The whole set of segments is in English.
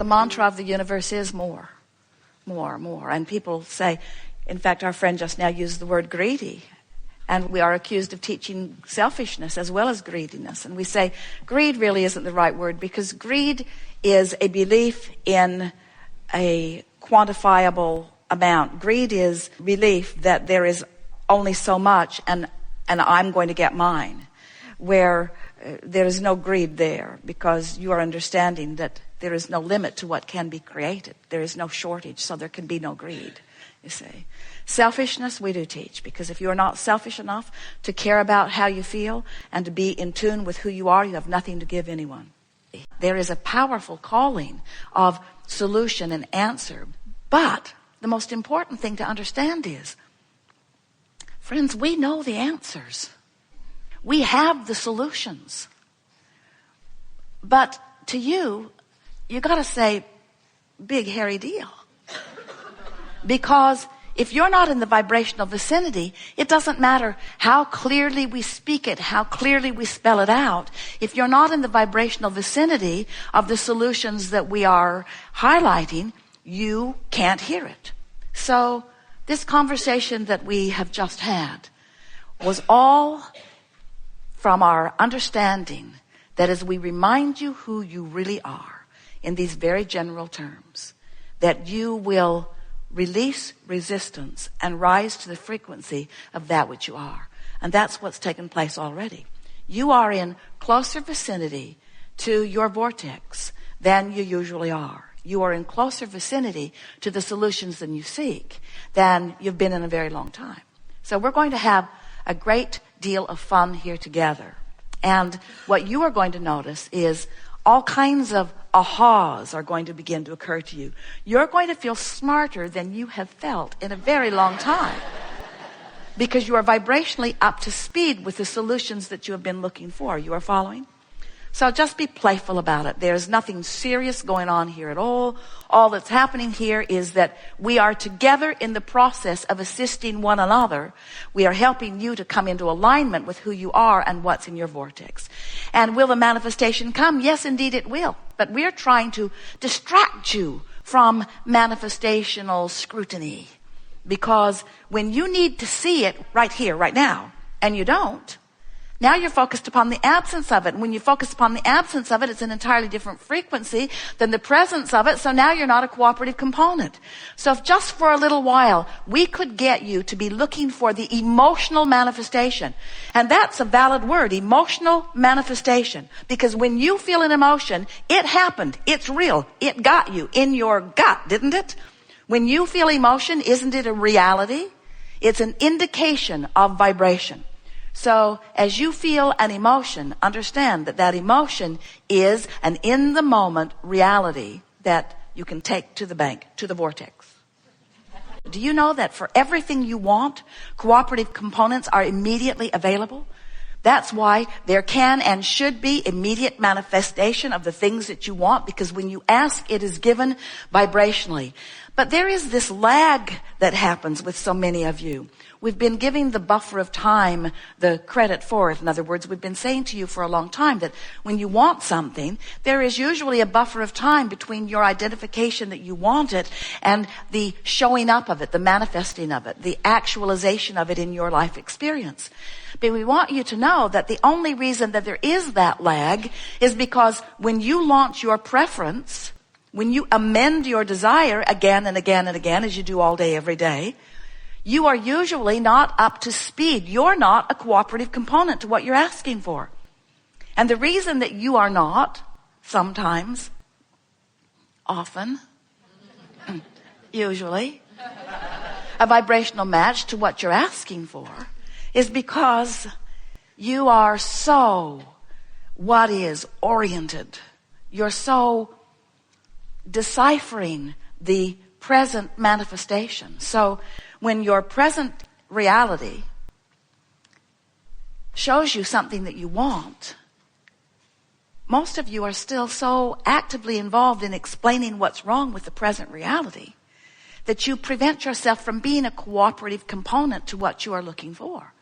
the mantra of the universe is more, more, more. And people say, in fact, our friend just now used the word greedy. And we are accused of teaching selfishness as well as greediness. And we say greed really isn't the right word, because greed is a belief in a quantifiable amount. Greed is belief that there is only so much and I'm going to get mine. Where there is no greed there, because you are understanding that there is no limit to what can be created. There is no shortage, so there can be no greed, you see. Selfishness we do teach, because if you are not selfish enough to care about how you feel and to be in tune with who you are, you have nothing to give anyone. There is a powerful calling of solution and answer. But the most important thing to understand is, friends, we know the answers. We have the solutions. But to you got to say, big hairy deal. Because if you're not in the vibrational vicinity, it doesn't matter how clearly we speak it, how clearly we spell it out. If you're not in the vibrational vicinity of the solutions that we are highlighting, you can't hear it. So this conversation that we have just had was all from our understanding that as we remind you who you really are in these very general terms, that you will release resistance and rise to the frequency of that which you are. And that's what's taken place already. You are in closer vicinity to your vortex than you usually are. You are in closer vicinity to the solutions than you seek than you've been in a very long time. So we're going to have a great deal of fun here together. And what you are going to notice is all kinds of ahas are going to begin to occur to you. You're going to feel smarter than you have felt in a very long time, because you are vibrationally up to speed with the solutions that you have been looking for. You are following? So just be playful about it. There's nothing serious going on here at all. All that's happening here is that we are together in the process of assisting one another. We are helping you to come into alignment with who you are and what's in your vortex. And will the manifestation come? Yes, indeed it will. But we're trying to distract you from manifestational scrutiny. Because when you need to see it right here, right now, and you don't, now you're focused upon the absence of it. And when you focus upon the absence of it, it's an entirely different frequency than the presence of it. So now you're not a cooperative component. So if just for a little while, we could get you to be looking for the emotional manifestation. And that's a valid word, emotional manifestation. Because when you feel an emotion, it happened. It's real. It got you in your gut, didn't it? When you feel emotion, isn't it a reality? It's an indication of vibration. So as you feel an emotion, understand that that emotion is an in-the-moment reality that you can take to the bank, to the vortex. Do you know that for everything you want, cooperative components are immediately available? That's why there can and should be immediate manifestation of the things that you want, because when you ask, it is given vibrationally. But there is this lag that happens with so many of you. We've been giving the buffer of time the credit for it. In other words, we've been saying to you for a long time that when you want something, there is usually a buffer of time between your identification that you want it and the showing up of it, the manifesting of it, the actualization of it in your life experience. But we want you to know that the only reason that there is that lag is because when you launch your preference, when you amend your desire again and again and again, as you do all day, every day, you are usually not up to speed. You're not a cooperative component to what you're asking for. And the reason that you are not, sometimes, often, usually, a vibrational match to what you're asking for is because you are so what is oriented. You're so deciphering the present manifestation. So when your present reality shows you something that you want, most of you are still so actively involved in explaining what's wrong with the present reality that you prevent yourself from being a cooperative component to what you are looking for.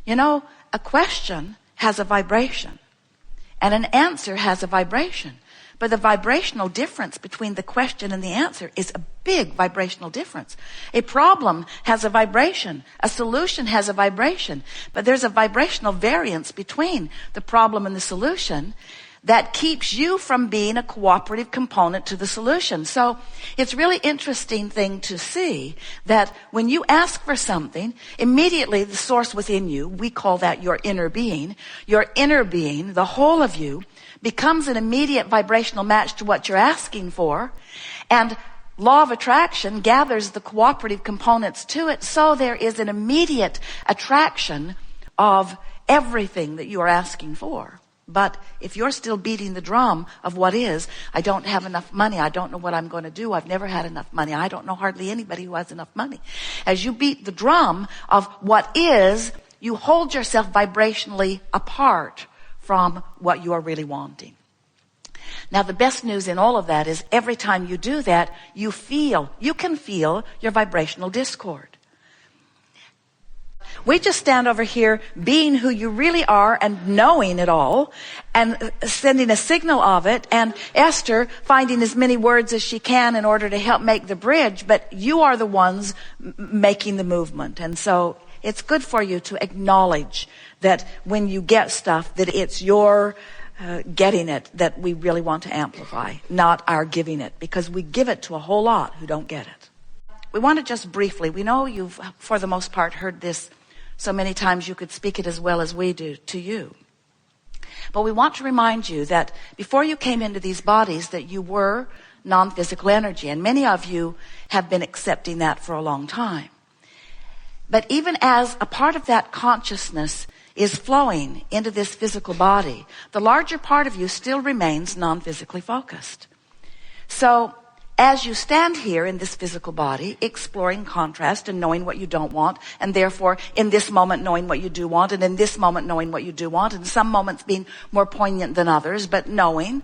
You know, a question has a vibration. And an answer has a vibration. But the vibrational difference between the question and the answer is a big vibrational difference. A problem has a vibration. A solution has a vibration. But there's a vibrational variance between the problem and the solution that keeps you from being a cooperative component to the solution. So it's really interesting thing to see that when you ask for something, immediately the source within you, we call that your inner being, the whole of you, becomes an immediate vibrational match to what you're asking for. And law of attraction gathers the cooperative components to it. So there is an immediate attraction of everything that you are asking for. But if you're still beating the drum of what is, I don't have enough money, I don't know what I'm going to do, I've never had enough money, I don't know hardly anybody who has enough money. As you beat the drum of what is, you hold yourself vibrationally apart from what you are really wanting. Now, the best news in all of that is every time you do that, you can feel your vibrational discord. We just stand over here being who you really are and knowing it all and sending a signal of it, and Esther finding as many words as she can in order to help make the bridge, but you are the ones making the movement. And so it's good for you to acknowledge that when you get stuff, that it's your getting it that we really want to amplify, not our giving it, because we give it to a whole lot who don't get it. We want to just briefly, we know you've, for the most part, heard this so many times you could speak it as well as we do to you. But we want to remind you that before you came into these bodies, that you were non-physical energy, and many of you have been accepting that for a long time. But even as a part of that consciousness is flowing into this physical body, the larger part of you still remains non-physically focused. So as you stand here in this physical body, exploring contrast and knowing what you don't want, and therefore in this moment knowing what you do want, and in this moment knowing what you do want, and some moments being more poignant than others, but knowing,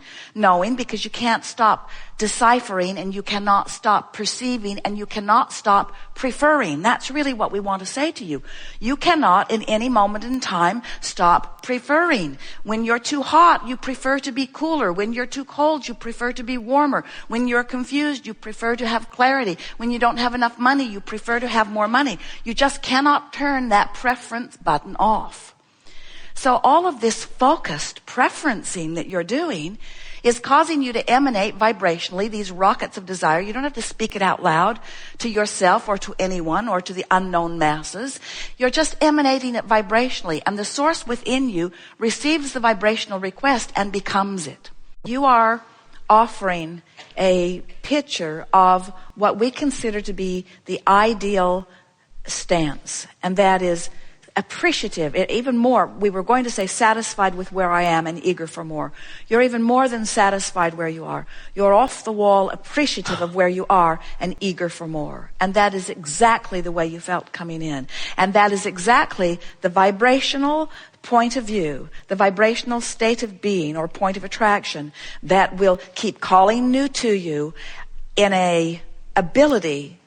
because you can't stop deciphering, and you cannot stop perceiving, and you cannot stop preferring. That's really what we want to say to you. You cannot in any moment in time stop preferring. When you're too hot, you prefer to be cooler. When you're too cold, you prefer to be warmer. When you're confused, you prefer to have clarity. When you don't have enough money, you prefer to have more money. You just cannot turn that preference button off. So all of this focused preferencing that you're doing is causing you to emanate vibrationally these rockets of desire. You don't have to speak it out loud to yourself or to anyone or to the unknown masses. You're just emanating it vibrationally, and the source within you receives the vibrational request and becomes it. You are offering a picture of what we consider to be the ideal stance, and that is appreciative, even more. We were going to say satisfied with where I am and eager for more. You're even more than satisfied where you are. You're off the wall appreciative of where you are and eager for more. And that is exactly the way you felt coming in. And that is exactly the vibrational point of view, the vibrational state of being or point of attraction that will keep calling new to you in a ability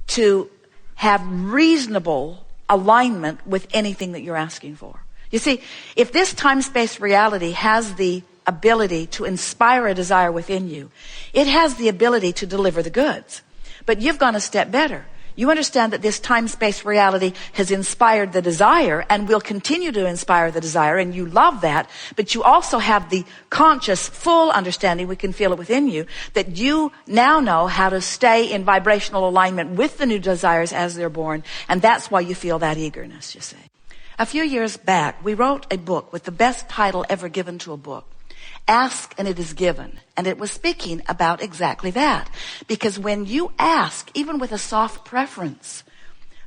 to have reasonable alignment with anything that you're asking for. You see, if this time-space reality has the ability to inspire a desire within you, it has the ability to deliver the goods. But you've gone a step better. You understand that this time-space reality has inspired the desire and will continue to inspire the desire, and you love that, but you also have the conscious, full understanding, we can feel it within you, that you now know how to stay in vibrational alignment with the new desires as they're born, and that's why you feel that eagerness, you see. A few years back, we wrote a book with the best title ever given to a book. Ask and it is given. And it was speaking about exactly that. Because when you ask, even with a soft preference,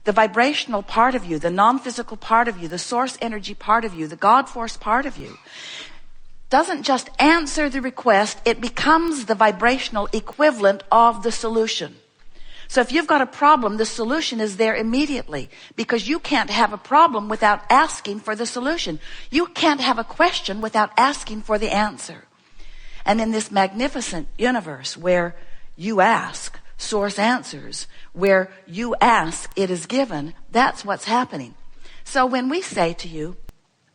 the vibrational part of you, the non-physical part of you, the source energy part of you, the God force part of you, doesn't just answer the request, it becomes the vibrational equivalent of the solution. So if you've got a problem, the solution is there immediately, because you can't have a problem without asking for the solution. You can't have a question without asking for the answer. And in this magnificent universe where you ask, source answers, where you ask, it is given, that's what's happening. So when we say to you,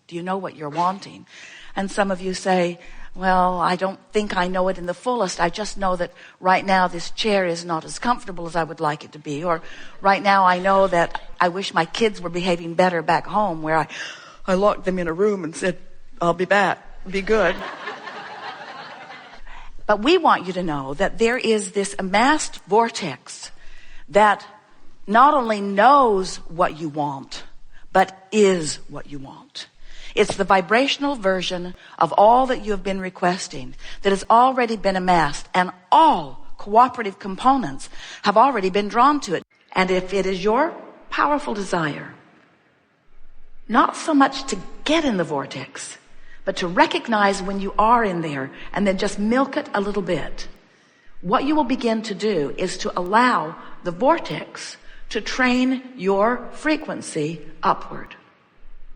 do you know what you're wanting? And some of you say, well, I don't think I know it in the fullest. I just know that right now this chair is not as comfortable as I would like it to be. Or right now I know that I wish my kids were behaving better back home, where I locked them in a room and said, I'll be back. Be good. But we want you to know that there is this amassed vortex that not only knows what you want, but is what you want. It's the vibrational version of all that you have been requesting that has already been amassed, and all cooperative components have already been drawn to it. And if it is your powerful desire, not so much to get in the vortex, but to recognize when you are in there and then just milk it a little bit, what you will begin to do is to allow the vortex to train your frequency upward.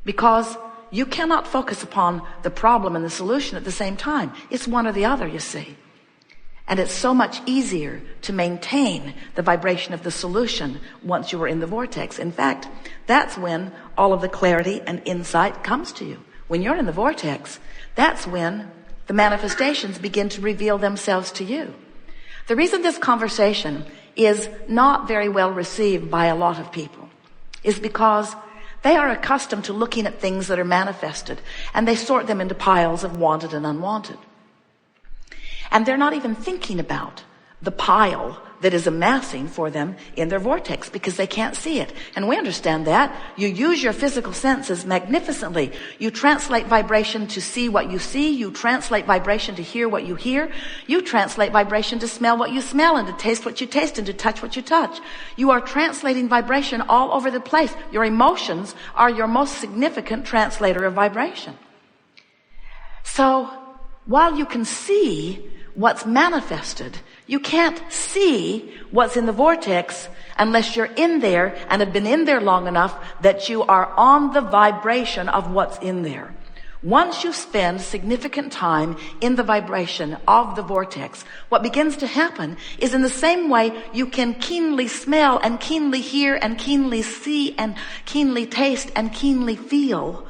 Because you cannot focus upon the problem and the solution at the same time. It's one or the other, you see. And it's so much easier to maintain the vibration of the solution once you are in the vortex. In fact, that's when all of the clarity and insight comes to you. When you're in the vortex, that's when the manifestations begin to reveal themselves to you. The reason this conversation is not very well received by a lot of people is because they are accustomed to looking at things that are manifested, and they sort them into piles of wanted and unwanted. And they're not even thinking about the pile that is amassing for them in their vortex, because they can't see it. And we understand that. You use your physical senses magnificently. You translate vibration to see what you see. You translate vibration to hear what you hear. You translate vibration to smell what you smell, and to taste what you taste, and to touch what you touch. You are translating vibration all over the place. Your emotions are your most significant translator of vibration. So while you can see what's manifested, you can't see what's in the vortex unless you're in there and have been in there long enough that you are on the vibration of what's in there. Once you spend significant time in the vibration of the vortex, what begins to happen is, in the same way you can keenly smell and keenly hear and keenly see and keenly taste and keenly feel,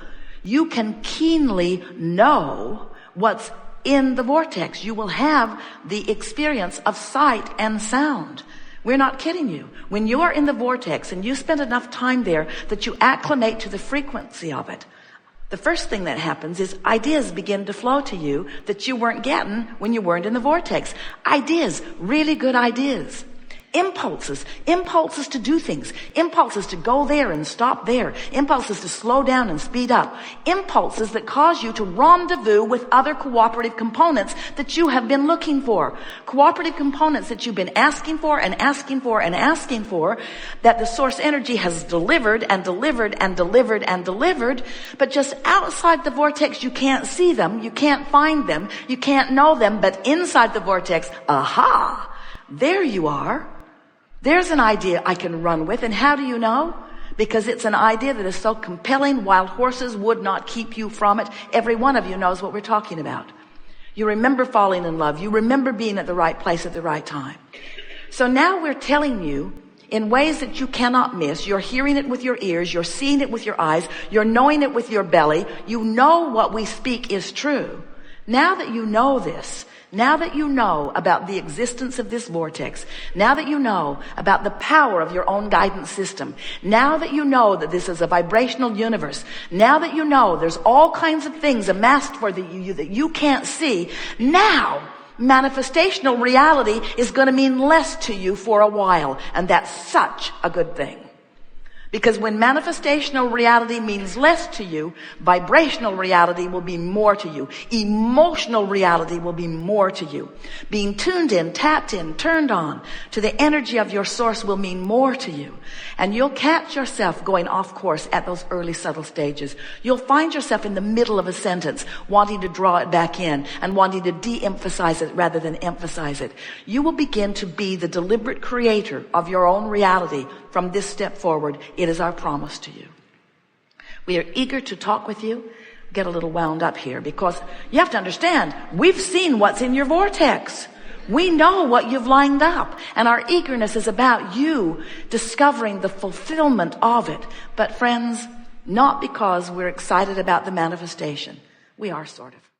you can keenly know what's in the vortex. You will have the experience of sight and sound. We're not kidding you. When you are in the vortex and you spend enough time there that you acclimate to the frequency of it, the first thing that happens is ideas begin to flow to you that you weren't getting when you weren't in the vortex. Ideas, really good ideas. Impulses to do things, impulses to go there and stop there, impulses to slow down and speed up, impulses that cause you to rendezvous with other cooperative components that you have been looking for, cooperative components that you've been asking for and asking for and asking for, that the source energy has delivered and delivered and delivered and delivered, but just outside the vortex you can't see them, you can't find them, you can't know them, but inside the vortex, aha, there you are. There's an idea I can run with. And how do you know? Because it's an idea that is so compelling, wild horses would not keep you from it. Every one of you knows what we're talking about. You remember falling in love. You remember being at the right place at the right time. So now we're telling you in ways that you cannot miss. You're hearing it with your ears. You're seeing it with your eyes. You're knowing it with your belly. You know what we speak is true. Now that you know this, now that you know about the existence of this vortex, now that you know about the power of your own guidance system, now that you know that this is a vibrational universe, now that you know there's all kinds of things amassed for you that you can't see, now manifestational reality is going to mean less to you for a while. And that's such a good thing. Because when manifestational reality means less to you, vibrational reality will be more to you. Emotional reality will be more to you. Being tuned in, tapped in, turned on to the energy of your source will mean more to you. And you'll catch yourself going off course at those early subtle stages. You'll find yourself in the middle of a sentence, wanting to draw it back in and wanting to de-emphasize it rather than emphasize it. You will begin to be the deliberate creator of your own reality from this step forward. It is our promise to you. We are eager to talk with you. Get a little wound up here because you have to understand, we've seen what's in your vortex. We know what you've lined up, and our eagerness is about you discovering the fulfillment of it. But friends, not because we're excited about the manifestation, We are sort of.